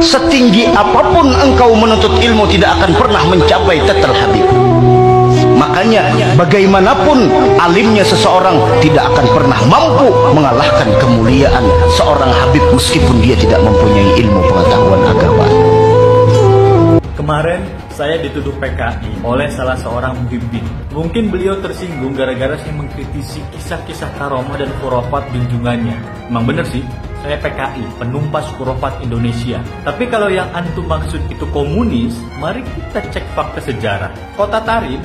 Setinggi apapun engkau menuntut ilmu tidak akan pernah mencapai tetel habib. Makanya bagaimanapun alimnya seseorang tidak akan pernah mampu mengalahkan kemuliaan seorang habib meskipun dia tidak mempunyai ilmu pengetahuan agama. Kemarin saya dituduh PKI oleh salah seorang pemimpin. Mungkin beliau tersinggung gara-gara saya mengkritisi kisah-kisah karomah dan khurafat junjungannya. Memang benar sih, saya PKI, penumpas khurafat Indonesia. Tapi kalau yang antum maksud itu komunis, mari kita cek fakta sejarah. Kota Tarim,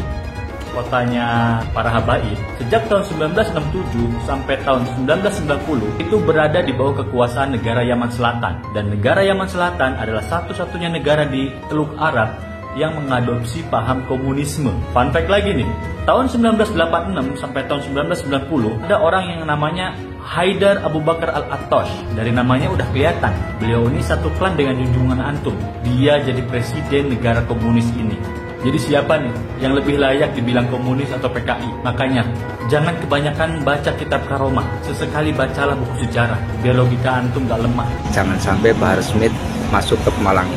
kotanya para habaib, sejak tahun 1967 sampai tahun 1990 itu berada di bawah kekuasaan negara Yaman Selatan. Dan negara Yaman Selatan adalah satu-satunya negara di Teluk Arab yang mengadopsi paham komunisme. Fun fact lagi nih, tahun 1986 sampai tahun 1990 ada orang yang namanya Haidar Abu Bakar Al-Attosh. Dari namanya udah kelihatan, beliau ini satu klan dengan junjungan antum. Dia jadi presiden negara komunis ini. Jadi siapa nih yang lebih layak dibilang komunis atau PKI? Makanya jangan kebanyakan baca kitab karomah. Sesekali bacalah buku sejarah, biar logika antum gak lemah. Jangan sampai Bahar Smith masuk ke Pemalang.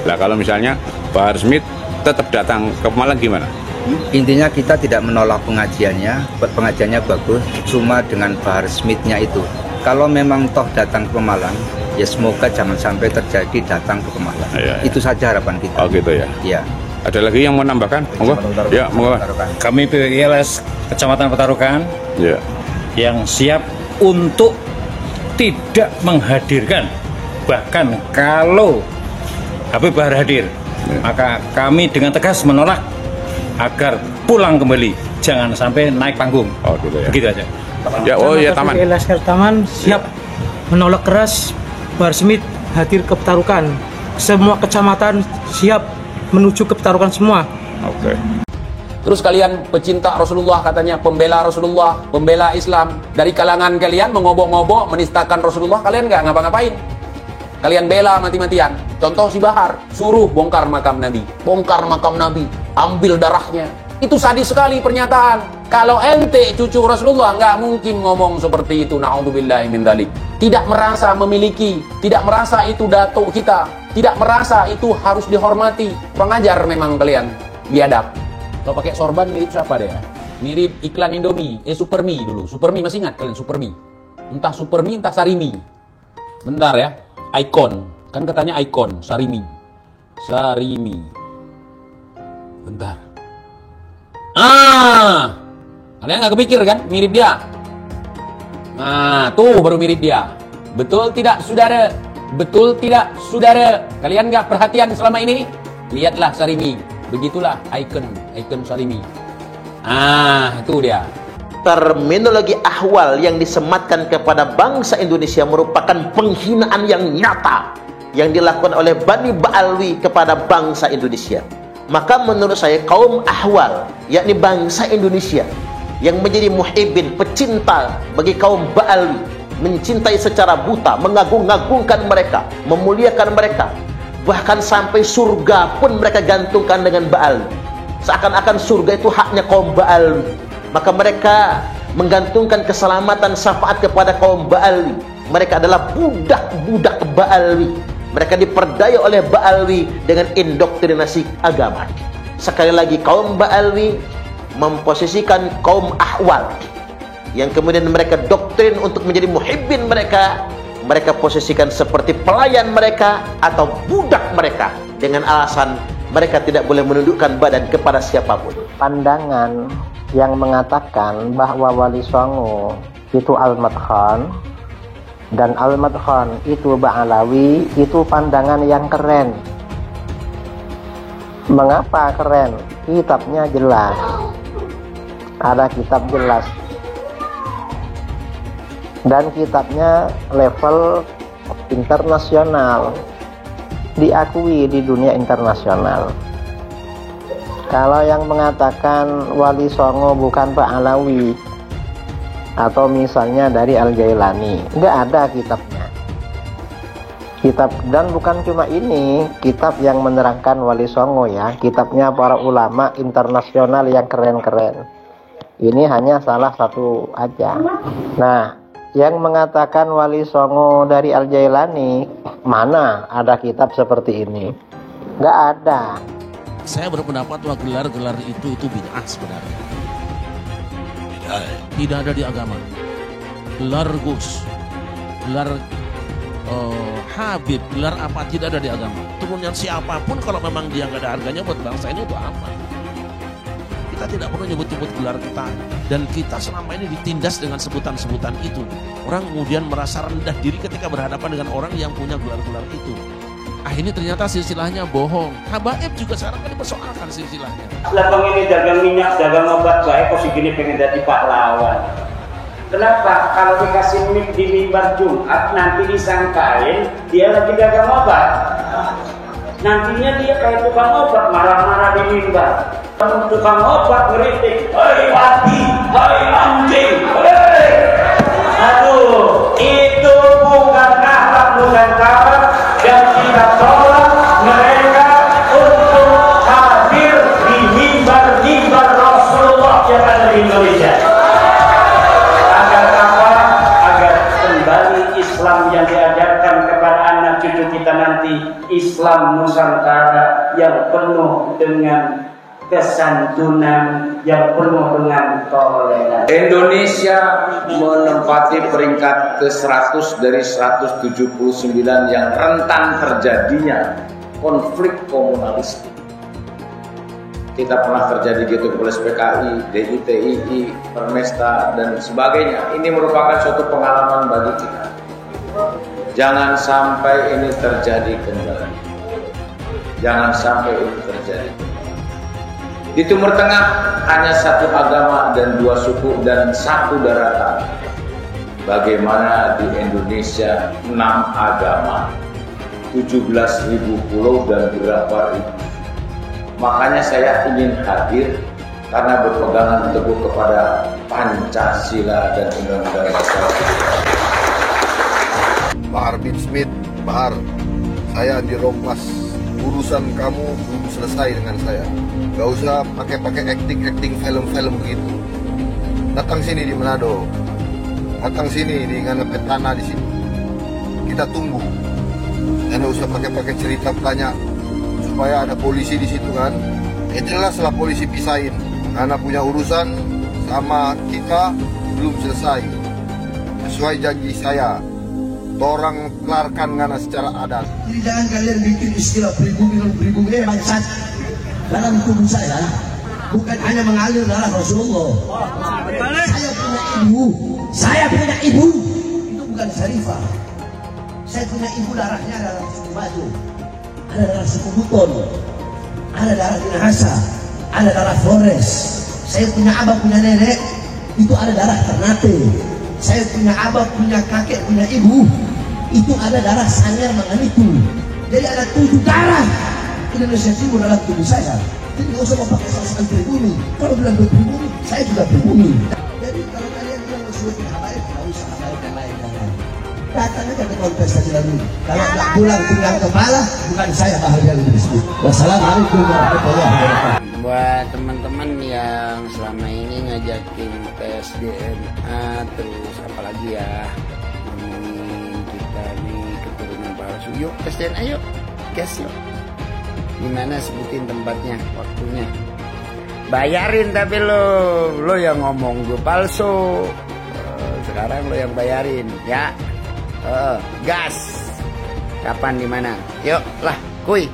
Nah kalau misalnya Bahar Smith tetap datang ke Pemalang gimana? Intinya kita tidak menolak pengajiannya bagus, cuma dengan Bahar Smith-nya itu. Kalau memang toh datang ke Pemalang, ya semoga jangan sampai terjadi datang ke Pemalang. Ya. Itu saja harapan kita. Oh gitu ya? Iya. Ada lagi yang mau nambahkan? Monggo. Ya, monggo. Kami PWILS Kecamatan Petarukan Ya. yang siap untuk tidak menghadirkan, bahkan kalau Habib Bahar hadir, maka kami dengan tegas menolak agar pulang kembali, jangan sampai naik panggung. Oh gitu ya. Begitu aja. Ya, oh ya Taman. Taman siap menolak keras Bahar Smith hadir ke Petarukan. Semua kecamatan siap menuju ke Petarukan semua. Oke. Terus kalian pecinta Rasulullah, katanya pembela Rasulullah, pembela Islam. Dari kalangan kalian mengobok-ngobok, menistakan Rasulullah, kalian nggak ngapa-ngapain. Kalian bela mati-matian. Contoh si Bahar, suruh bongkar makam Nabi. Bongkar makam Nabi, ambil darahnya. Itu sadis sekali pernyataan. Kalau ente cucu Rasulullah nggak mungkin ngomong seperti itu. Na'udzubillahi min dzalik. Tidak merasa memiliki, tidak merasa itu datuk kita, tidak merasa itu harus dihormati. Kurang ajar memang kalian, biadab. Kalau pakai sorban mirip siapa deh ya? Mirip iklan Indomie, Supermi dulu. Supermi, masih ingat kalian Supermi? Entah Supermi, entah Sarimi. Bentar ya, Icon. Kan katanya Icon, Sarimi. Sarimi. Bentar. Kalian nggak kepikir kan? Mirip dia. Nah, tuh baru mirip dia. Betul tidak, saudara? Betul tidak, saudara? Kalian nggak perhatian selama ini? Lihatlah Sarimi. Begitulah ikon Sarimi. Itu dia. Terminologi ahwal yang disematkan kepada bangsa Indonesia merupakan penghinaan yang nyata yang dilakukan oleh Bani Ba'alwi kepada bangsa Indonesia. Maka menurut saya kaum ahwal, yakni bangsa Indonesia yang menjadi muhibbin, pecinta bagi kaum Ba'alwi, mencintai secara buta, mengagung-agungkan mereka, memuliakan mereka, bahkan sampai surga pun mereka gantungkan dengan Ba'alwi. Seakan-akan surga itu haknya kaum Ba'alwi. Maka mereka menggantungkan keselamatan syafaat kepada kaum Ba'alwi. Mereka adalah budak-budak Ba'alwi. Mereka diperdaya oleh Ba'alwi dengan indoktrinasi agama. Sekali lagi, kaum Ba'alwi memposisikan kaum ahwal yang kemudian mereka doktrin untuk menjadi muhibbin mereka. Mereka posisikan seperti pelayan mereka atau budak mereka dengan alasan mereka tidak boleh menundukkan badan kepada siapapun. Pandangan yang mengatakan bahwa Wali Songo itu Al-Madkhan dan Al-Madkhan itu Ba'alawi, itu pandangan yang keren. Mengapa keren? Kitabnya jelas. Ada kitab jelas. Dan kitabnya level internasional, diakui di dunia internasional. Kalau yang mengatakan Wali Songo bukan Ba'alawi atau misalnya dari Al-Jailani, nggak ada kitabnya. Kitab, dan bukan cuma ini kitab yang menerangkan Wali Songo ya, kitabnya para ulama internasional yang keren-keren. Ini hanya salah satu aja. Nah, Yang mengatakan Wali Songo dari Al-Jailani, mana ada kitab seperti ini? Nggak ada. Saya berpendapat bahwa gelar-gelar itu bid'ah sebenarnya. Tidak ada di agama. Gelar Gus, gelar Habib, gelar apa tidak ada di agama. Turunnya siapapun kalau memang dia nggak ada harganya buat bangsa ini untuk apa? Kita tidak perlu nyebut-nyebut gelar kita, dan kita selama ini ditindas dengan sebutan-sebutan itu. Orang kemudian merasa rendah diri ketika berhadapan dengan orang yang punya gelar-gelar itu. Ini ternyata silsilahnya bohong. Habaib juga sekarang kan dipersoalkan silsilahnya. Labang ini dagang minyak, dagang obat, saya kok segini pengen jadi pahlawan. Kenapa? Kalau dikasih mic di mimbar Jumat, nanti disangkain dia lagi dagang obat. Nantinya dia kayak tukang obat, marah-marah di mimbar. Tukang obat ngeritik, hei mati, hei anjing, hei. Aduh, itu bukan akhlak nusantara, dan kita tolak mereka untuk hadir di mimbar-mimbar Rasulullah yang ada di Indonesia. Agar apa? Agar kembali Islam yang diajarkan kepada anak cucu kita nanti, Islam Nusantara yang penuh dengan kesantunan, yang penuh dengan toleransi. Indonesia menempati peringkat ke-100 dari 179 yang rentan terjadinya konflik komunalistik. Kita pernah terjadi gitu oleh PKI, DITII, Permesta, dan sebagainya. Ini merupakan suatu pengalaman bagi kita. Jangan sampai ini terjadi kembali. Jangan sampai ini terjadi. Di Timur Tengah hanya satu agama dan dua suku dan satu daratan. Bagaimana di Indonesia 6 agama, 17.000 pulau dan berapa ribu. Makanya saya ingin hadir karena berpegangan teguh kepada Pancasila dan Undang-Undang Dasar. Bahar bin Smith, Bahar, saya dirompas. Urusan kamu belum selesai dengan saya. Gak usah pakai acting film-film begitu. Datang sini di Manado, datang sini di Nganapetana di sini. Kita tunggu. Dan gak usah pakai cerita tanya supaya ada polisi di situ kan. Jelaslah polisi pisahin. Karena punya urusan sama kita belum selesai. Sesuai janji saya. Orang kelarkan karena secara adat. Jadi jangan kalian bikin istilah pribumi bangsat. Dalam tubuh saya bukan hanya mengalir darah Rasulullah. Saya punya ibu. Itu bukan Syarifah. Saya punya ibu, darahnya adalah suku Batu, ada darah suku Buton, ada darah Minahasa, ada darah Flores. Saya punya abah, punya nenek, itu ada darah Ternate. Saya punya abah, punya kakek, punya ibu, itu ada darah Sanyar Manganitu. Jadi ada 7 darah Indonesia Timur dalam tubuh saya. Jadi nggak usah mau pakai soal pribumi. Kalau bilang pribumi, saya juga pribumi. Jadi kalau kalian bilang musuhin habaib, nggak usah habaib yang lain. Datang aja ke kontestasi lagi. Kalau nggak pulang tinggal kepala, bukan saya bahagia lebih disebut. Wassalamualaikum warahmatullahi wabarakatuh. Buat teman-teman yang selama ini ngajakin tes DNA, terus apalagi ya ngomongin kita nih keturunan palsu, yuk tes DNA yuk, guys yuk. Gimana sebutin tempatnya, waktunya, bayarin tapi lo yang ngomong gue palsu, sekarang lo yang bayarin ya. Gas. Kapan, di mana? Yuk lah, kuy.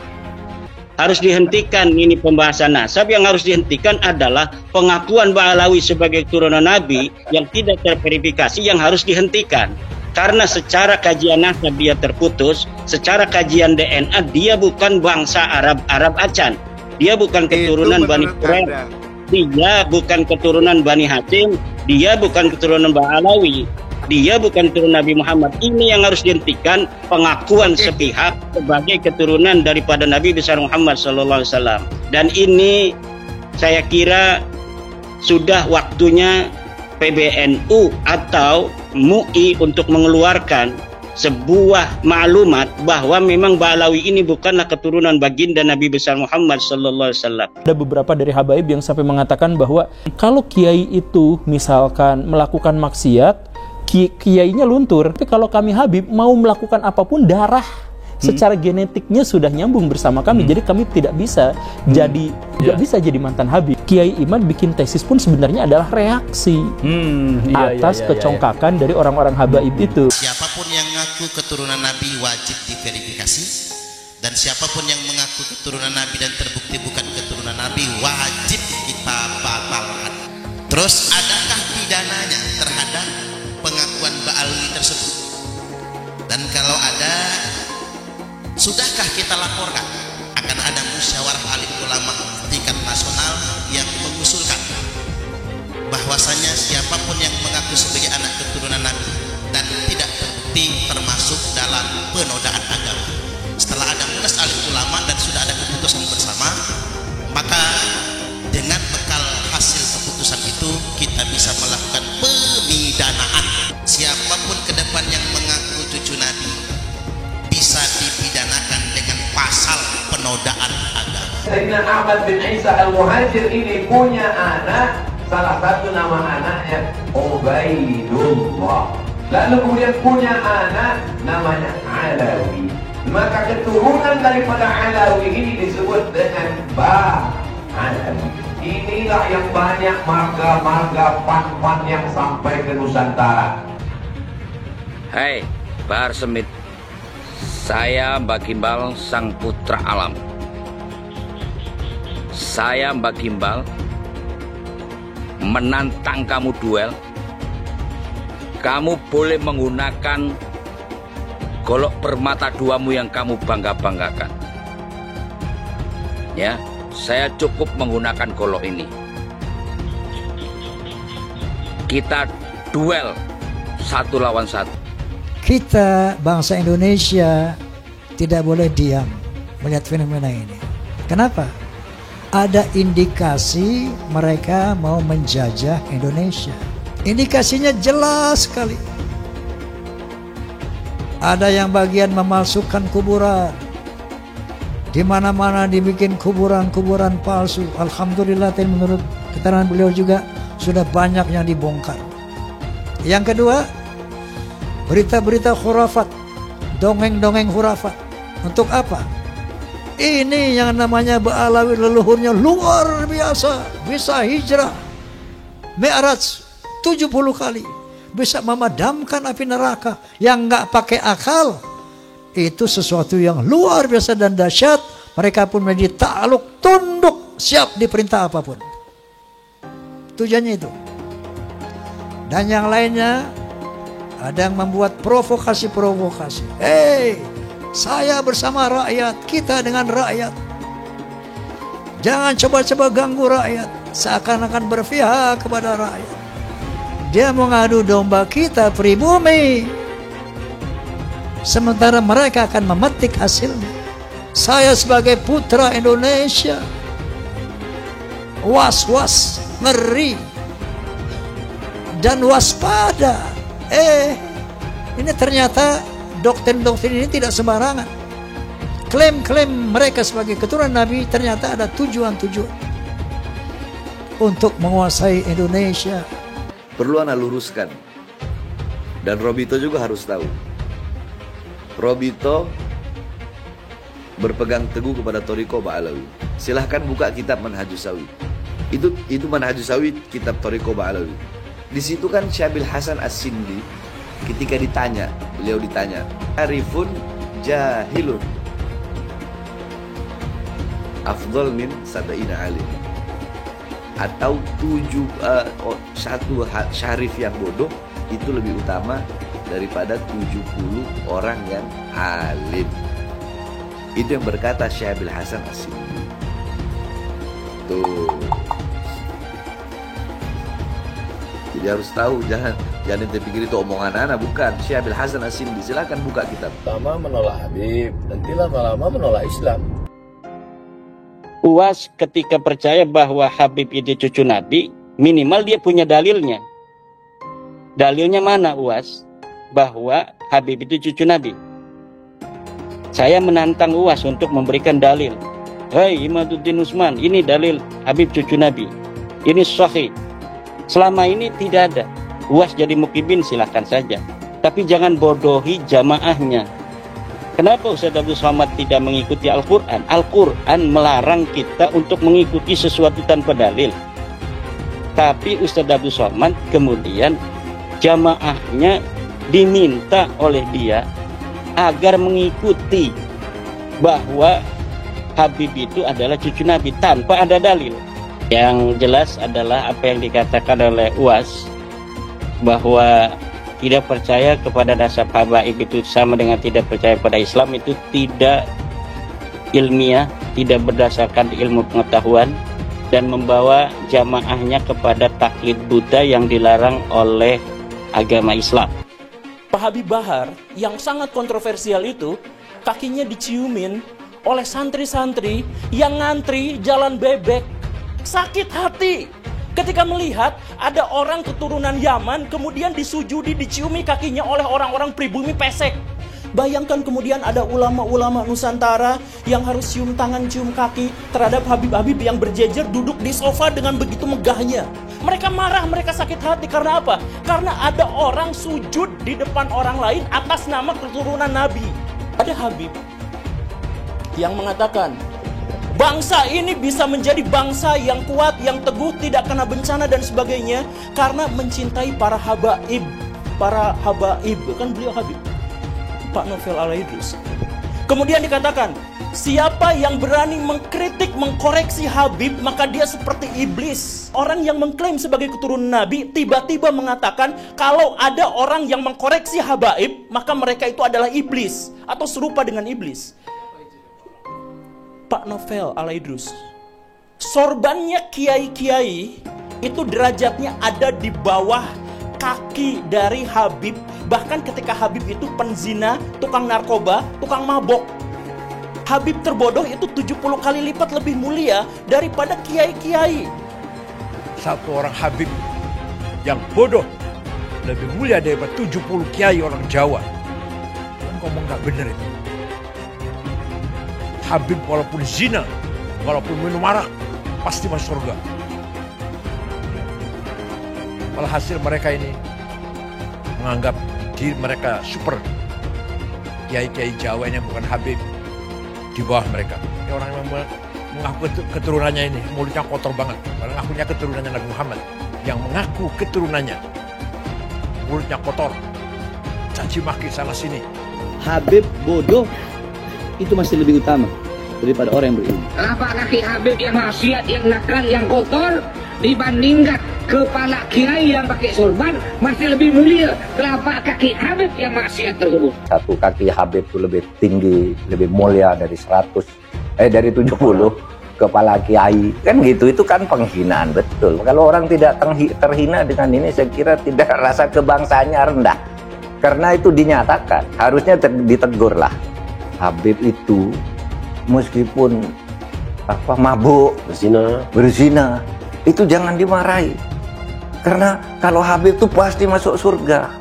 Harus dihentikan ini pembahasan nasab. Yang harus dihentikan adalah pengakuan Ba'alawi sebagai turunan Nabi yang tidak terverifikasi, yang harus dihentikan. Karena secara kajian nasab dia terputus, secara kajian DNA dia bukan bangsa Arab Acan. Dia bukan keturunan Bani Quraisy. Dia bukan keturunan Bani Hashim. Dia bukan keturunan Ba'alawi. Dia bukan keturunan Nabi Muhammad. Ini yang harus dihentikan, pengakuan sepihak sebagai keturunan daripada Nabi besar Muhammad SAW. Dan ini saya kira sudah waktunya PBNU atau MUI untuk mengeluarkan sebuah maklumat bahwa memang Ba'alawi ini bukanlah keturunan baginda Nabi besar Muhammad SAW. Ada beberapa dari habaib yang sampai mengatakan bahwa kalau kiai itu misalkan melakukan maksiat, kiainya luntur. Tapi kalau kami Habib mau melakukan apapun, darah secara genetiknya sudah nyambung bersama kami. Jadi kami tidak bisa bisa jadi mantan Habib. Kiai Iman bikin tesis pun sebenarnya adalah reaksi atas kecongkakan dari orang-orang habaib itu. Siapapun yang mengaku keturunan Nabi wajib diverifikasi, dan siapapun yang mengaku keturunan Nabi dan terbukti bukan keturunan Nabi wajib kita batalkan. Terus adakah pidananya terhadap pengakuan Ba'alwi tersebut? Dan kalau ada, sudahkah kita laporkan? Akan ada musyawarah alim ulama tingkat nasional yang mengusulkan bahwasanya siapapun yang mengaku sebagai anak keturunan Nabi dan tidak terbukti termasuk dalam penodaan agama. Setelah ada munas alim ulama dan sudah ada keputusan bersama, maka dengan bekal hasil keputusan itu kita bisa melakukan pemidanaan. Siapapun ke depan yang mengaku cucu Nabi bisa dipidanakan dengan pasal penodaan agama. Sayyidina Ahmad bin Isa al-Muhajir ini punya anak, salah satu nama anaknya Ubaidullah. Lalu kemudian punya anak namanya Alawi. Maka keturunan daripada Alawi ini disebut dengan Ba'alawi. Inilah yang banyak marga-marga pan-pan yang sampai ke Nusantara. Hai, Bahar Smith. Saya Mbak Gimbal, sang putra alam. Saya Mbak Gimbal menantang kamu duel. Kamu boleh menggunakan golok permata duamu yang kamu bangga-banggakan. Ya, saya cukup menggunakan golok ini. Kita duel 1 lawan 1. Kita bangsa Indonesia tidak boleh diam melihat fenomena ini. Kenapa? Ada indikasi mereka mau menjajah Indonesia. Indikasinya jelas sekali. Ada yang bagian memalsukan kuburan. Di mana-mana dibikin kuburan-kuburan palsu. Alhamdulillah, menurut keterangan beliau juga sudah banyak yang dibongkar. Yang kedua, berita-berita khurafat, dongeng-dongeng khurafat. Untuk apa? Ini yang namanya Ba'alawi leluhurnya luar biasa, bisa hijrah Mi'raj 70 kali, bisa memadamkan api neraka yang nggak pakai akal. Itu sesuatu yang luar biasa dan dahsyat. Mereka pun menjadi takluk, tunduk, siap diperintah apapun. Tujuannya itu. Dan yang lainnya, ada yang membuat provokasi-provokasi. Saya bersama rakyat, kita dengan rakyat. Jangan coba-coba ganggu rakyat. Seakan-akan berpihak kepada rakyat. Dia mengadu domba kita pribumi. Sementara mereka akan memetik hasilnya. Saya sebagai putra Indonesia, was-was, ngeri, dan waspada. Ini ternyata doktrin-doktrin ini tidak sembarangan. Klaim-klaim mereka sebagai keturunan Nabi ternyata ada tujuan-tujuan untuk menguasai Indonesia. Perlu ana luruskan, dan Robito juga harus tahu. Robito berpegang teguh kepada Thariqah Ba'alawi. Silahkan buka kitab Manhajus Sawi. Itu Manhajus Sawi, kitab Thariqah Ba'alawi. Di situ kan Syabil Hasan As-Sindi ketika beliau ditanya, Arifun jahilun afdal min sab'ina alim, atau satu syarif yang bodoh itu lebih utama daripada 70 orang yang alim. Itu yang berkata Syabil Hasan As-Sindi. Tuh. Jadi harus tahu, jangan terpikir itu omongan anak, bukan. Syabil Hasan As-Sindi, silakan buka kitab. Lama menolak Habib, nanti lama-lama menolak Islam. UAS ketika percaya bahwa Habib itu cucu Nabi, minimal dia punya dalilnya. Dalilnya mana UAS? Bahwa Habib itu cucu Nabi. Saya menantang UAS untuk memberikan dalil. Hai Imaduddin Usman, ini dalil Habib cucu Nabi. Ini sahih. Selama ini tidak ada. UAS jadi mukibin silahkan saja. Tapi jangan bodohi jamaahnya. Kenapa Ustaz Abdul Somad tidak mengikuti Al-Quran? Al-Quran melarang kita untuk mengikuti sesuatu tanpa dalil. Tapi Ustaz Abdul Somad kemudian jamaahnya diminta oleh dia agar mengikuti bahwa Habib itu adalah cucu Nabi tanpa ada dalil. Yang jelas adalah apa yang dikatakan oleh UAS, bahwa tidak percaya kepada nasab habaib itu sama dengan tidak percaya pada Islam, itu tidak ilmiah, tidak berdasarkan ilmu pengetahuan, dan membawa jamaahnya kepada taklid buta yang dilarang oleh agama Islam. Pak Habib Bahar yang sangat kontroversial itu kakinya diciumin oleh santri-santri yang ngantri jalan bebek. Sakit hati ketika melihat ada orang keturunan Yaman kemudian disujudi, diciumi kakinya oleh orang-orang pribumi pesek. Bayangkan kemudian ada ulama-ulama Nusantara yang harus cium tangan, cium kaki terhadap Habib-Habib yang berjejer duduk di sofa dengan begitu megahnya. Mereka marah, mereka sakit hati karena apa? Karena ada orang sujud di depan orang lain atas nama keturunan Nabi. Ada Habib yang mengatakan, bangsa ini bisa menjadi bangsa yang kuat, yang teguh, tidak kena bencana dan sebagainya karena mencintai para habaib. Para habaib, kan beliau Habib, Pak Novel Al-Idrus. Kemudian dikatakan, siapa yang berani mengkritik, mengkoreksi Habib, maka dia seperti iblis. Orang yang mengklaim sebagai keturunan Nabi tiba-tiba mengatakan kalau ada orang yang mengkoreksi habaib, maka mereka itu adalah iblis atau serupa dengan iblis. Pak Novel Al-Idrus, sorbannya kiai-kiai itu derajatnya ada di bawah kaki dari Habib. Bahkan ketika Habib itu penzina, tukang narkoba, tukang mabok, Habib terbodoh itu 70 kali lipat lebih mulia daripada kiai-kiai. Satu orang Habib yang bodoh lebih mulia daripada 70 kiai orang Jawa. Ngomong gak bener itu. Habib walaupun zina, walaupun minum arak, pasti masuk surga. Walhasil mereka ini menganggap diri mereka super. Kiai-kiai Jawa ini bukan Habib, di bawah mereka. Ini orang yang mengaku keturunannya ini, mulutnya kotor banget. Padahal ngakunya keturunannya Nabi Muhammad. Yang mengaku keturunannya, mulutnya kotor, caci maki sana sini. Habib bodoh itu masih lebih utama daripada orang yang berilmu. Kenapa kaki Habib yang maksiat, yang nakal, yang kotor dibandingkan kepala kiai yang pakai sorban masih lebih mulia? Kenapa kaki Habib yang maksiat tersebut? Satu kaki Habib itu lebih tinggi, lebih mulia dari 70 kepala kiai. Kan gitu, itu kan penghinaan betul. Kalau orang tidak terhina dengan ini, saya kira tidak, rasa kebangsaannya rendah. Karena itu dinyatakan, harusnya ditegur lah. Habib itu meskipun mabuk, berzina, itu jangan dimarahi. Karena kalau Habib itu pasti masuk surga.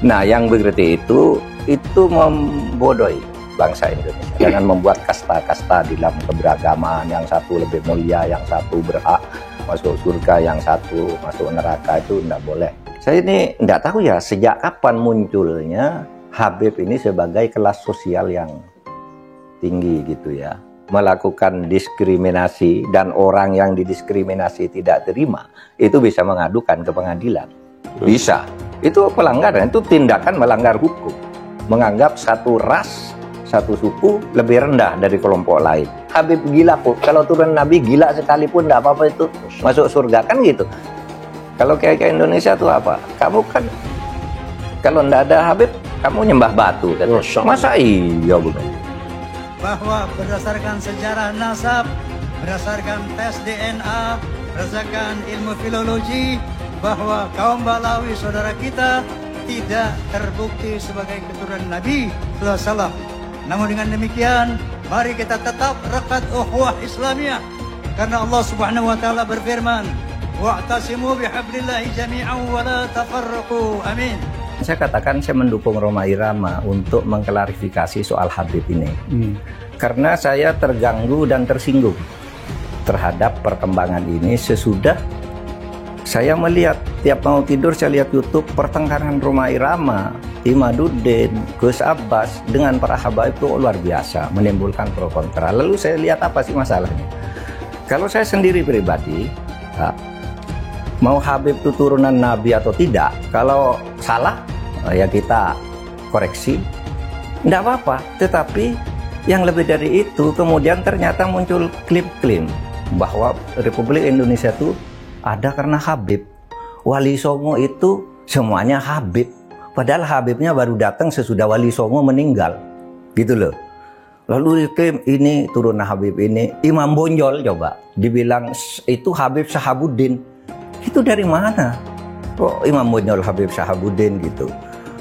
Nah, yang begitu itu membodohi bangsa Indonesia. Jangan membuat kasta-kasta di dalam keberagaman, yang satu lebih mulia, yang satu berhak masuk surga, yang satu masuk neraka, itu tidak boleh. Saya ini tidak tahu ya sejak kapan munculnya Habib ini sebagai kelas sosial yang tinggi gitu ya, melakukan diskriminasi, dan orang yang didiskriminasi tidak terima itu bisa mengadukan ke pengadilan. Bisa. Itu pelanggaran, itu tindakan melanggar hukum. Menganggap satu ras, satu suku lebih rendah dari kelompok lain. Habib gila kok, kalau turun Nabi gila sekalipun tidak apa-apa itu masuk surga, kan gitu. Kalau kayak Indonesia tuh apa? Kamu kan kalau tidak ada Habib, kamu nyembah batu kan? Masa iya begitu? Bahwa berdasarkan sejarah nasab, berdasarkan tes DNA, berdasarkan ilmu filologi, bahwa kaum Balawi saudara kita tidak terbukti sebagai keturunan Nabi SAW. Namun dengan demikian, mari kita tetap rekat ukhuwah Islamiyah, karena Allah Subhanahu wa taala berfirman, wa'tasimu bihablillahi jami'an wa la tafarraqu. Amin. Saya katakan saya mendukung Rhoma Irama untuk mengklarifikasi soal Habib ini. Karena saya terganggu dan tersinggung terhadap perkembangan ini sesudah Saya melihat tiap mau tidur saya lihat YouTube pertengkaran Rhoma Irama, Imaduddin, Gus Abbas dengan para habaib itu luar biasa, menimbulkan pro kontra. Lalu saya lihat apa sih masalahnya? Kalau saya sendiri pribadi, mau Habib itu turunan Nabi atau tidak, kalau salah ya kita koreksi, tidak apa-apa. Tetapi yang lebih dari itu, kemudian ternyata muncul klaim bahwa Republik Indonesia itu ada karena Habib. Wali Songo itu semuanya Habib. Padahal Habibnya baru datang sesudah Wali Songo meninggal. Gitu loh. Lalu diklaim ini turunan Habib ini. Imam Bonjol coba dibilang itu Habib Sahabuddin. Itu dari mana? Kok Imam Bonjol Habib Sahabuddin gitu.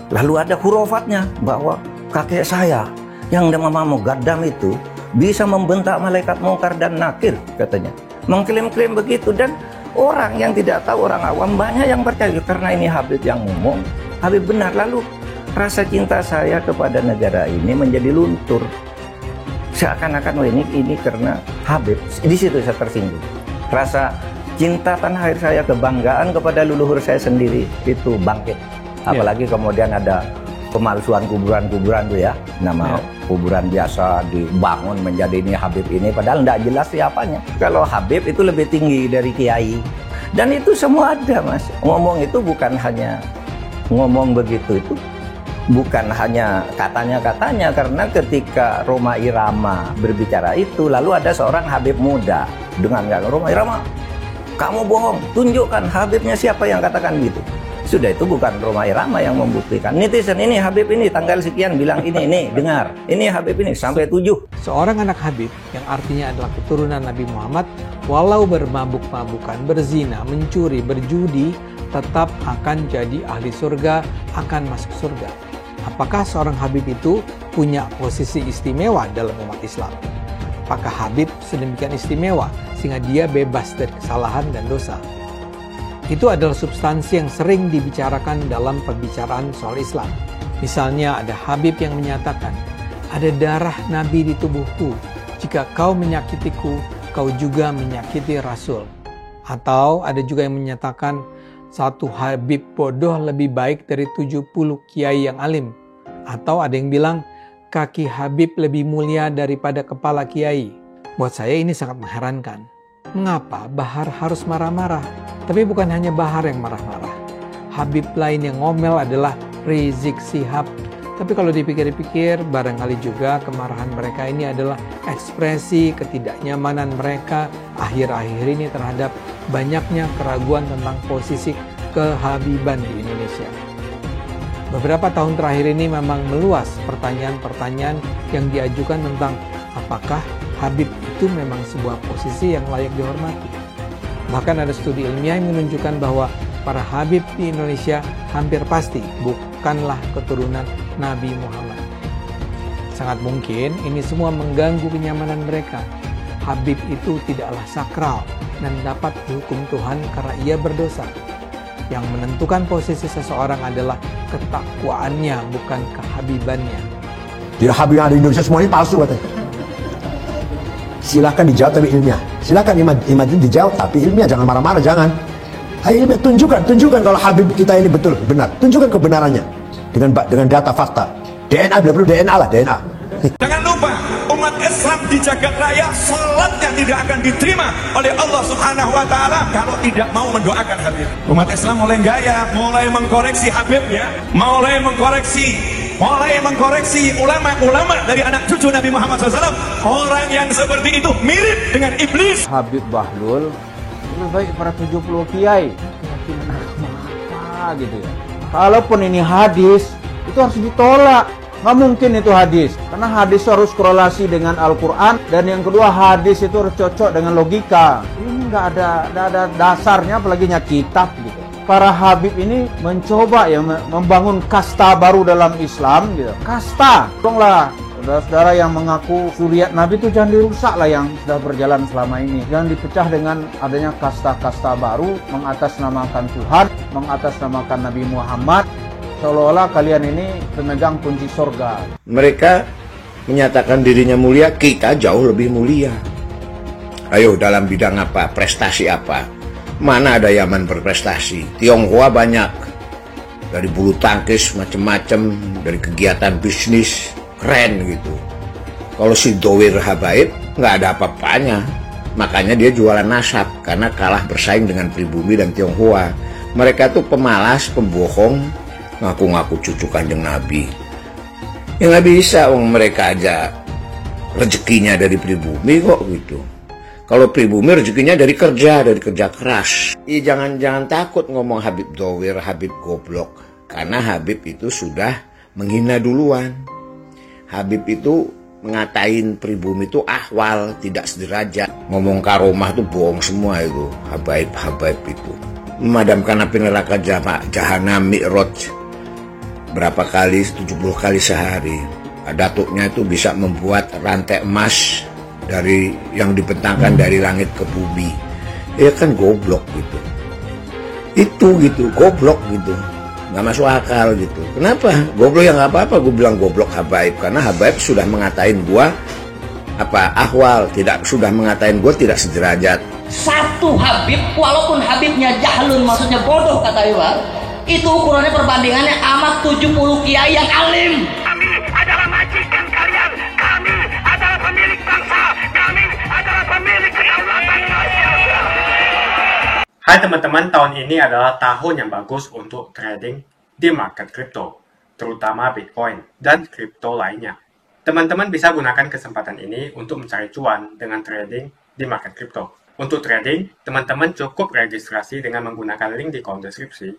Lalu ada hurufatnya bahwa kakek saya yang nama Mugaddam itu bisa membentak malaikat mungkar dan nakir katanya. Mengklaim-klaim begitu, dan orang yang tidak tahu, orang awam banyak yang percaya karena ini Habib yang ngomong, Habib benar. Lalu rasa cinta saya kepada negara ini menjadi luntur. Seakan-akan ini karena Habib. Di situ saya tersinggung. Rasa cinta tanah air saya, kebanggaan kepada leluhur saya sendiri itu bangkit. Apalagi kemudian ada pemalsuan kuburan-kuburan tuh ya, nama kuburan biasa dibangun menjadi ini Habib ini, padahal tidak jelas siapanya. Kalau Habib itu lebih tinggi dari kiai, dan itu semua ada, Mas. Ngomong itu bukan hanya ngomong begitu, itu bukan hanya katanya-katanya, karena ketika Rhoma Irama berbicara itu, lalu ada seorang Habib muda dengan Rhoma Irama, kamu bohong, tunjukkan Habibnya siapa yang katakan gitu. Sudah, itu bukan Rhoma Irama yang membuktikan. Netizen ini Habib ini tanggal sekian bilang ini dengar. Ini Habib ini sampai 7. Seorang anak Habib yang artinya adalah keturunan Nabi Muhammad, walau bermabuk-mabukan, berzina, mencuri, berjudi, tetap akan jadi ahli surga, akan masuk surga. Apakah seorang Habib itu punya posisi istimewa dalam umat Islam? Apakah Habib sedemikian istimewa sehingga dia bebas dari kesalahan dan dosa? Itu adalah substansi yang sering dibicarakan dalam pembicaraan soal Islam. Misalnya ada Habib yang menyatakan, ada darah Nabi di tubuhku. Jika kau menyakitiku, kau juga menyakiti Rasul. Atau ada juga yang menyatakan, satu Habib bodoh lebih baik dari 70 kiai yang alim. Atau ada yang bilang, kaki Habib lebih mulia daripada kepala kiai. Buat saya ini sangat mengherankan. Mengapa Bahar harus marah-marah? Tapi bukan hanya Bahar yang marah-marah. Habib lain yang ngomel adalah Rizik Syihab. Tapi kalau dipikir-pikir, barangkali juga kemarahan mereka ini adalah ekspresi ketidaknyamanan mereka akhir-akhir ini terhadap banyaknya keraguan tentang posisi kehabiban di Indonesia. Beberapa tahun terakhir ini memang meluas pertanyaan-pertanyaan yang diajukan tentang apakah Habib itu memang sebuah posisi yang layak dihormati. Bahkan ada studi ilmiah yang menunjukkan bahwa para Habib di Indonesia hampir pasti bukanlah keturunan Nabi Muhammad. Sangat mungkin ini semua mengganggu kenyamanan mereka. Habib itu tidaklah sakral dan dapat dihukum Tuhan karena ia berdosa. Yang menentukan posisi seseorang adalah ketakwaannya, bukan kehabibannya. Tidak, Habib yang ada di Indonesia semuanya palsu katanya. Silakan dijawab tapi ilmiah. Silakan Imam dijawab tapi ilmiah, jangan marah-marah, jangan. Ayo ilmiah, tunjukkan kalau Habib kita ini betul, benar. Tunjukkan kebenarannya dengan data fakta. DNA, bila perlu DNA lah, DNA. Jangan lupa, umat Islam di jagat raya salatnya tidak akan diterima oleh Allah Subhanahu wa taala kalau tidak mau mendoakan Habib. Umat Islam mulai gaya, mulai mengkoreksi Habibnya, mulai mengkoreksi ulama-ulama dari anak cucu Nabi Muhammad SAW. Orang yang seperti itu mirip dengan iblis. Habib Bahlul lebih baik para 70 kiai. Keyakinan apa gitu ya. Kalaupun ini hadis, itu harus ditolak. Nggak mungkin itu hadis. Karena hadis harus korelasi dengan Al-Quran. Dan yang kedua, hadis itu harus cocok dengan logika. Ini nggak ada dasarnya, apalagi kitab gitu. Para Habib ini mencoba ya membangun kasta baru dalam Islam gitu. Kasta, tolonglah saudara-saudara yang mengaku zuriat Nabi itu jangan dirusak lah yang sudah berjalan selama ini. Jangan dipecah dengan adanya kasta-kasta baru, mengatasnamakan Tuhan, mengatasnamakan Nabi Muhammad. Seolah-olah kalian ini pemegang kunci surga. Mereka menyatakan dirinya mulia, kita jauh lebih mulia. Ayo dalam bidang apa, prestasi apa? Mana ada Yaman berprestasi? Tionghoa banyak. Dari bulu tangkis macam-macam, dari kegiatan bisnis, keren gitu. Kalau si Dowir Habaib nggak ada apa-apanya. Makanya dia jualan nasab, karena kalah bersaing dengan pribumi dan Tionghoa. Mereka tuh pemalas, pembohong, ngaku-ngaku cucu Kanjeng Nabi. Ya nggak bisa, mereka aja rezekinya dari pribumi kok gitu. Kalau pribumi rezekinya dari kerja keras. Jangan takut ngomong Habib Dowir, Habib goblok. Karena Habib itu sudah menghina duluan. Habib itu ngatain pribumi itu ahwal, tidak sederajat. Ngomong karomah itu bohong semua itu. Habaib itu. Memadamkan api neraka jahanam mi'raj. Berapa kali? 70 kali sehari. Datuknya itu bisa membuat rantai emas dari yang dibentangkan dari langit ke bumi. Ya kan goblok gitu. Itu gitu, goblok gitu. Nggak masuk akal gitu. Kenapa? Goblok ya nggak apa-apa, gue bilang goblok Habaib. Karena Habaib sudah mengatain gue ahwal, sudah mengatain gue tidak sederajat. Satu Habib, walaupun Habibnya jahlun, maksudnya bodoh kata Iwan, itu ukurannya perbandingannya amat 70 kiai yang alim. Kami adalah majikan kalian. Kami adalah pemilik bangsa. Kami adalah pemilik kedaulatan nasional. Hai teman-teman, tahun ini adalah tahun yang bagus untuk trading di market kripto, terutama Bitcoin dan kripto lainnya. Teman-teman bisa gunakan kesempatan ini untuk mencari cuan dengan trading di market kripto. Untuk trading, teman-teman cukup registrasi dengan menggunakan link di kolom deskripsi,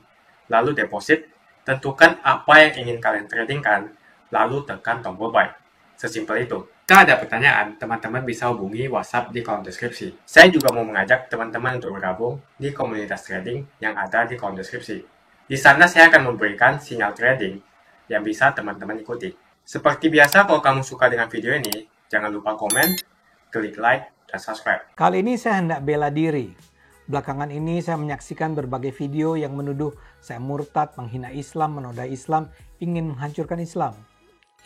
lalu deposit, tentukan apa yang ingin kalian tradingkan, lalu tekan tombol buy. Sesimpel itu. Jika ada pertanyaan, teman-teman bisa hubungi WhatsApp di kolom deskripsi. Saya juga mau mengajak teman-teman untuk bergabung di komunitas trading yang ada di kolom deskripsi. Di sana saya akan memberikan sinyal trading yang bisa teman-teman ikuti. Seperti biasa, kalau kamu suka dengan video ini, jangan lupa komen, klik like, dan subscribe. Kali ini saya hendak bela diri. Belakangan ini saya menyaksikan berbagai video yang menuduh saya murtad, menghina Islam, menodai Islam, ingin menghancurkan Islam.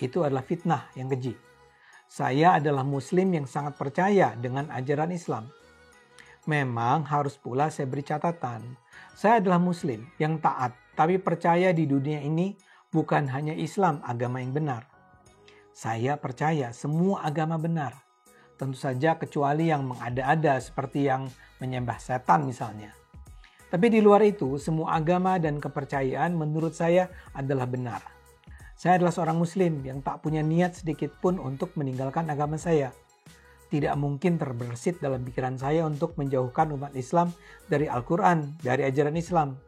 Itu adalah fitnah yang keji. Saya adalah muslim yang sangat percaya dengan ajaran Islam. Memang harus pula saya beri catatan. Saya adalah muslim yang taat, tapi percaya di dunia ini bukan hanya Islam agama yang benar. Saya percaya semua agama benar. Tentu saja kecuali yang mengada-ada seperti yang menyembah setan misalnya. Tapi di luar itu, semua agama dan kepercayaan menurut saya adalah benar. Saya adalah seorang muslim yang tak punya niat sedikit pun untuk meninggalkan agama saya. Tidak mungkin terbersit dalam pikiran saya untuk menjauhkan umat Islam dari Al-Quran, dari ajaran Islam.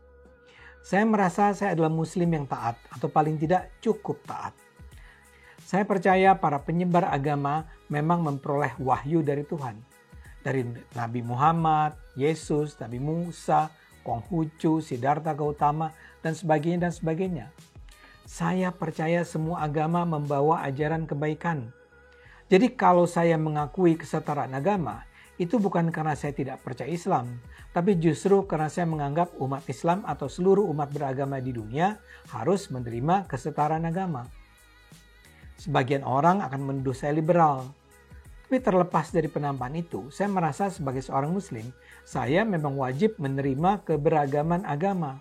Saya merasa saya adalah muslim yang taat, atau paling tidak cukup taat. Saya percaya para penyebar agama memang memperoleh wahyu dari Tuhan. Dari Nabi Muhammad, Yesus, Nabi Musa, Konghucu, Siddhartha Gautama, dan sebagainya. Saya percaya semua agama membawa ajaran kebaikan. Jadi kalau saya mengakui kesetaraan agama, itu bukan karena saya tidak percaya Islam, tapi justru karena saya menganggap umat Islam atau seluruh umat beragama di dunia harus menerima kesetaraan agama. Sebagian orang akan menuduh saya liberal. Tapi terlepas dari penampakan itu, saya merasa sebagai seorang muslim, saya memang wajib menerima keberagaman agama.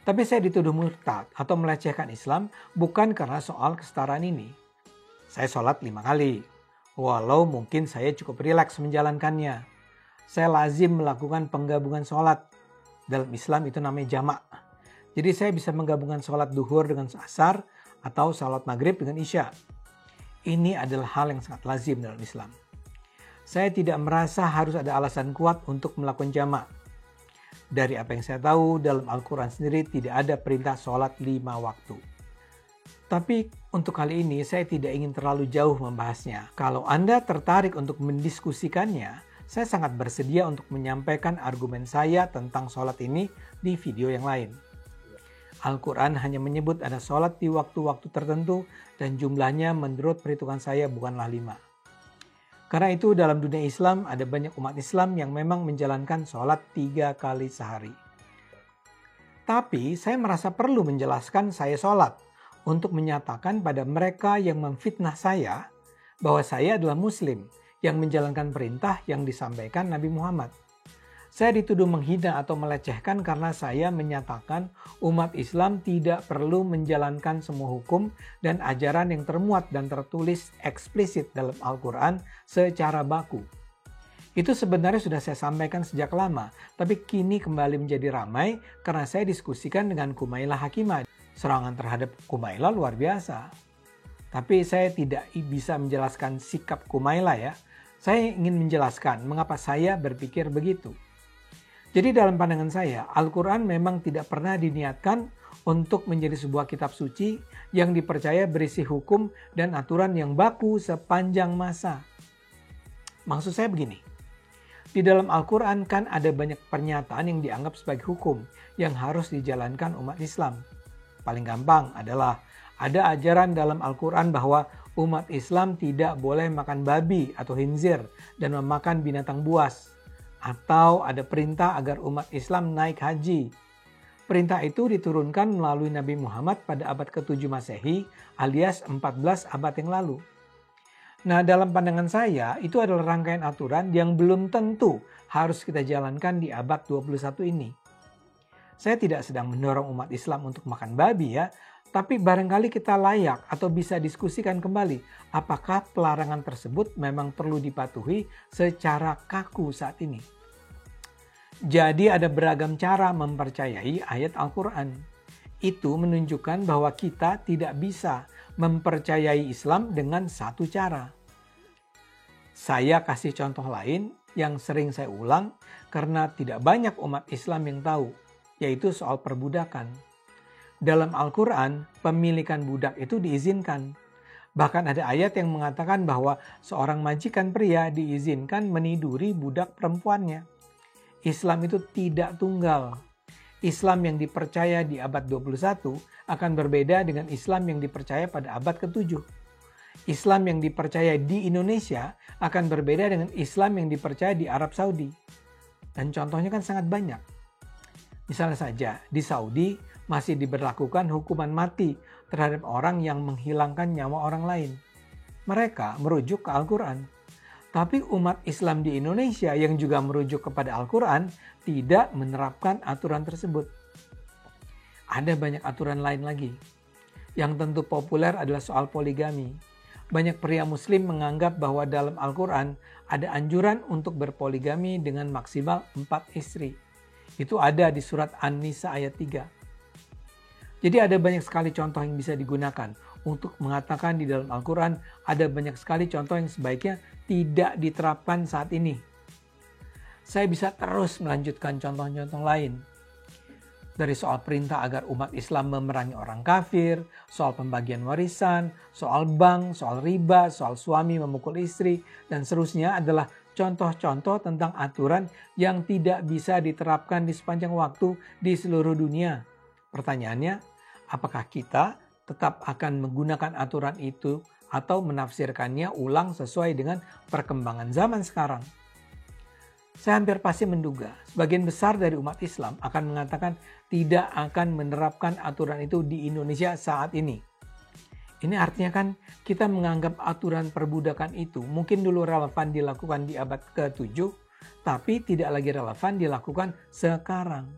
Tapi saya dituduh murtad atau melecehkan Islam bukan karena soal kesetaraan ini. Saya sholat 5 kali, walau mungkin saya cukup rileks menjalankannya. Saya lazim melakukan penggabungan sholat. Dalam Islam itu namanya jamak. Jadi saya bisa menggabungkan sholat duhur dengan asar, atau salat maghrib dengan isya. Ini adalah hal yang sangat lazim dalam Islam. Saya tidak merasa harus ada alasan kuat untuk melakukan jamak. Dari apa yang saya tahu, dalam Al-Quran sendiri tidak ada perintah sholat 5 waktu. Tapi untuk kali ini saya tidak ingin terlalu jauh membahasnya. Kalau Anda tertarik untuk mendiskusikannya, saya sangat bersedia untuk menyampaikan argumen saya tentang sholat ini di video yang lain. Al-Quran hanya menyebut ada sholat di waktu-waktu tertentu dan jumlahnya menurut perhitungan saya bukanlah 5. Karena itu dalam dunia Islam ada banyak umat Islam yang memang menjalankan sholat 3 kali sehari. Tapi saya merasa perlu menjelaskan saya sholat untuk menyatakan pada mereka yang memfitnah saya bahwa saya adalah muslim yang menjalankan perintah yang disampaikan Nabi Muhammad. Saya dituduh menghina atau melecehkan karena saya menyatakan umat Islam tidak perlu menjalankan semua hukum dan ajaran yang termuat dan tertulis eksplisit dalam Al-Quran secara baku. Itu sebenarnya sudah saya sampaikan sejak lama, tapi kini kembali menjadi ramai karena saya diskusikan dengan Kumailah Hakimah. Serangan terhadap Kumailah luar biasa. Tapi saya tidak bisa menjelaskan sikap Kumailah ya. Saya ingin menjelaskan mengapa saya berpikir begitu. Jadi dalam pandangan saya, Al-Quran memang tidak pernah diniatkan untuk menjadi sebuah kitab suci yang dipercaya berisi hukum dan aturan yang baku sepanjang masa. Maksud saya begini, di dalam Al-Quran kan ada banyak pernyataan yang dianggap sebagai hukum yang harus dijalankan umat Islam. Paling gampang adalah ada ajaran dalam Al-Quran bahwa umat Islam tidak boleh makan babi atau khinzir dan memakan binatang buas. Atau ada perintah agar umat Islam naik haji. Perintah itu diturunkan melalui Nabi Muhammad pada abad ke-7 Masehi alias 14 abad yang lalu. Nah, dalam pandangan saya itu adalah rangkaian aturan yang belum tentu harus kita jalankan di abad 21 ini. Saya tidak sedang mendorong umat Islam untuk makan babi ya, tapi barangkali kita layak atau bisa diskusikan kembali apakah pelarangan tersebut memang perlu dipatuhi secara kaku saat ini. Jadi ada beragam cara mempercayai ayat Al-Quran. Itu menunjukkan bahwa kita tidak bisa mempercayai Islam dengan satu cara. Saya kasih contoh lain yang sering saya ulang karena tidak banyak umat Islam yang tahu, yaitu soal perbudakan. Dalam Al-Quran, pemilikan budak itu diizinkan. Bahkan ada ayat yang mengatakan bahwa seorang majikan pria diizinkan meniduri budak perempuannya. Islam itu tidak tunggal. Islam yang dipercaya di abad 21 akan berbeda dengan Islam yang dipercaya pada abad ke-7. Islam yang dipercaya di Indonesia akan berbeda dengan Islam yang dipercaya di Arab Saudi. Dan contohnya kan sangat banyak. Misalnya saja, di Saudi masih diberlakukan hukuman mati terhadap orang yang menghilangkan nyawa orang lain. Mereka merujuk ke Al-Quran. Tapi umat Islam di Indonesia yang juga merujuk kepada Al-Quran tidak menerapkan aturan tersebut. Ada banyak aturan lain lagi. Yang tentu populer adalah soal poligami. Banyak pria muslim menganggap bahwa dalam Al-Quran ada anjuran untuk berpoligami dengan maksimal 4 istri. Itu ada di surat An-Nisa ayat 3. Jadi ada banyak sekali contoh yang bisa digunakan untuk mengatakan di dalam Al-Quran ada banyak sekali contoh yang sebaiknya tidak diterapkan saat ini. Saya bisa terus melanjutkan contoh-contoh lain. Dari soal perintah agar umat Islam memerangi orang kafir, soal pembagian warisan, soal bank, soal riba, soal suami memukul istri, dan seterusnya adalah contoh-contoh tentang aturan yang tidak bisa diterapkan di sepanjang waktu di seluruh dunia. Pertanyaannya, apakah kita tetap akan menggunakan aturan itu atau menafsirkannya ulang sesuai dengan perkembangan zaman sekarang? Saya hampir pasti menduga sebagian besar dari umat Islam akan mengatakan tidak akan menerapkan aturan itu di Indonesia saat ini. Ini artinya kan kita menganggap aturan perbudakan itu mungkin dulu relevan dilakukan di abad ke-7, tapi tidak lagi relevan dilakukan sekarang.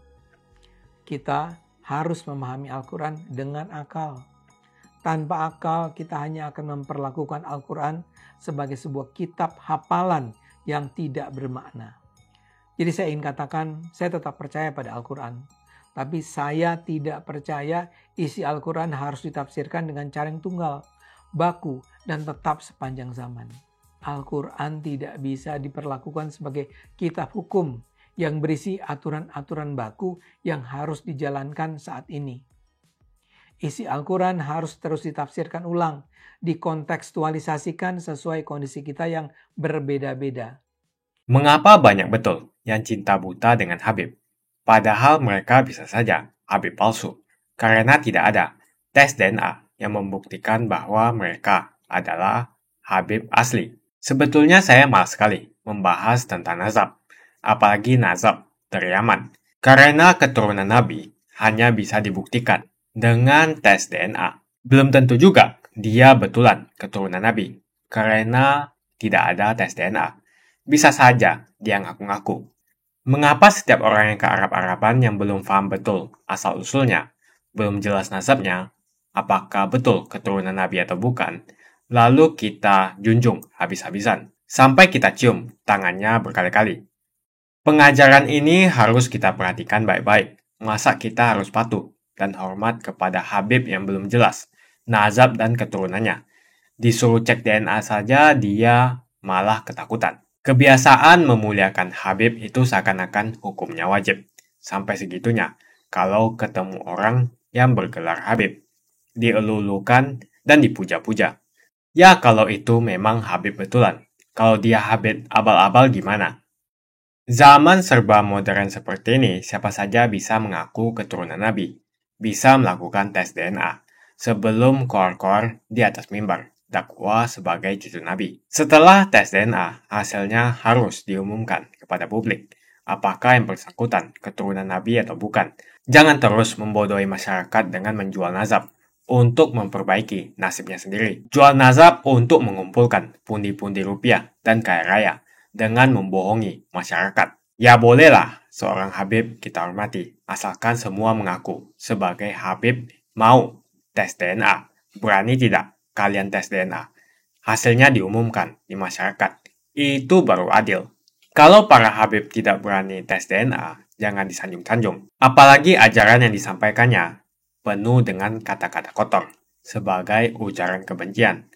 Kita harus memahami Al-Quran dengan akal. Tanpa akal, kita hanya akan memperlakukan Al-Quran sebagai sebuah kitab hafalan yang tidak bermakna. Jadi saya ingin katakan, saya tetap percaya pada Al-Quran. Tapi saya tidak percaya isi Al-Quran harus ditafsirkan dengan cara yang tunggal, baku, dan tetap sepanjang zaman. Al-Quran tidak bisa diperlakukan sebagai kitab hukum yang berisi aturan-aturan baku yang harus dijalankan saat ini. Isi Al-Quran harus terus ditafsirkan ulang, dikontekstualisasikan sesuai kondisi kita yang berbeda-beda. Mengapa banyak betul yang cinta buta dengan Habib? Padahal mereka bisa saja Habib palsu, karena tidak ada tes DNA yang membuktikan bahwa mereka adalah Habib asli. Sebetulnya saya malas sekali membahas tentang nazab, apalagi nazab dari Yaman, karena keturunan Nabi hanya bisa dibuktikan dengan tes DNA. Belum tentu juga dia betulan keturunan Nabi, karena tidak ada tes DNA. Bisa saja dia ngaku-ngaku. Mengapa setiap orang yang ke Arab-Araban yang belum paham betul asal-usulnya, belum jelas nasabnya, apakah betul keturunan Nabi atau bukan, lalu kita junjung habis-habisan, sampai kita cium tangannya berkali-kali. Pengajaran ini harus kita perhatikan baik-baik. Masa kita harus patuh dan hormat kepada Habib yang belum jelas nazab dan keturunannya? Disuruh cek DNA saja dia malah ketakutan. Kebiasaan memuliakan Habib itu seakan-akan hukumnya wajib. Sampai segitunya kalau ketemu orang yang bergelar Habib, dielulukan dan dipuja-puja. Ya kalau itu memang Habib betulan. Kalau dia Habib abal-abal gimana? Zaman serba modern seperti ini, siapa saja bisa mengaku keturunan Nabi. Bisa melakukan tes DNA. Sebelum koar-koar di atas mimbar, dakwah sebagai cucu Nabi. Setelah tes DNA, hasilnya harus diumumkan kepada publik. Apakah yang bersangkutan keturunan Nabi atau bukan? Jangan terus membodohi masyarakat dengan menjual nazab untuk memperbaiki nasibnya sendiri. Jual nazab untuk mengumpulkan pundi-pundi rupiah dan kaya raya dengan membohongi masyarakat. Ya bolehlah seorang Habib kita hormati, asalkan semua mengaku sebagai Habib mau tes DNA. Berani tidak kalian tes DNA? Hasilnya diumumkan di masyarakat. Itu baru adil. Kalau para Habib tidak berani tes DNA, jangan disanjung-sanjung. Apalagi ajaran yang disampaikannya penuh dengan kata-kata kotor sebagai ujaran kebencian.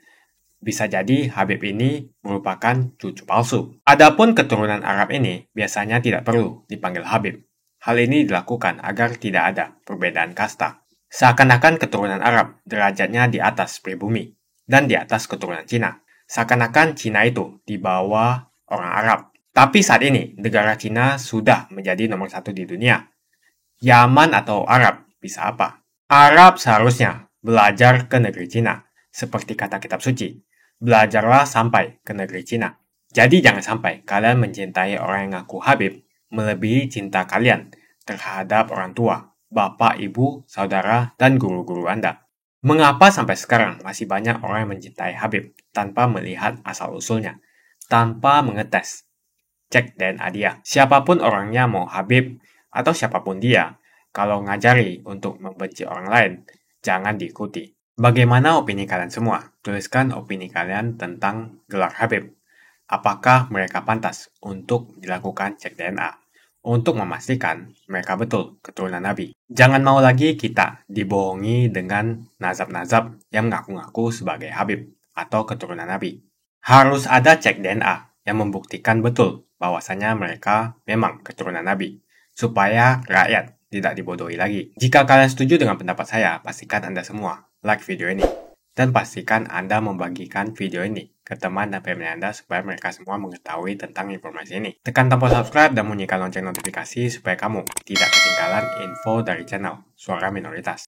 Bisa jadi Habib ini merupakan cucu palsu. Adapun keturunan Arab ini biasanya tidak perlu dipanggil Habib. Hal ini dilakukan agar tidak ada perbedaan kasta. Seakan-akan keturunan Arab derajatnya di atas pribumi dan di atas keturunan Cina. Seakan-akan Cina itu di bawah orang Arab. Tapi saat ini negara Cina sudah menjadi nomor 1 di dunia. Yaman atau Arab bisa apa? Arab seharusnya belajar ke negeri Cina. Seperti kata kitab suci, belajarlah sampai ke negeri Cina. Jadi jangan sampai kalian mencintai orang yang ngaku Habib melebihi cinta kalian terhadap orang tua, bapak, ibu, saudara, dan guru-guru Anda. Mengapa sampai sekarang masih banyak orang yang mencintai Habib tanpa melihat asal-usulnya, tanpa mengetes, cek DNA dia. Siapapun orangnya, mau Habib atau siapapun dia, kalau ngajari untuk membenci orang lain, jangan diikuti. Bagaimana opini kalian semua? Tuliskan opini kalian tentang gelar Habib. Apakah mereka pantas untuk dilakukan cek DNA? Untuk memastikan mereka betul keturunan Nabi. Jangan mau lagi kita dibohongi dengan nazab-nazab yang mengaku-ngaku sebagai Habib atau keturunan Nabi. Harus ada cek DNA yang membuktikan betul bahwasanya mereka memang keturunan Nabi, supaya rakyat tidak dibodohi lagi. Jika kalian setuju dengan pendapat saya, pastikan Anda semua like video ini. Dan pastikan Anda membagikan video ini ke teman dan family Anda supaya mereka semua mengetahui tentang informasi ini. Tekan tombol subscribe dan bunyikan lonceng notifikasi supaya kamu tidak ketinggalan info dari channel Suara Minoritas.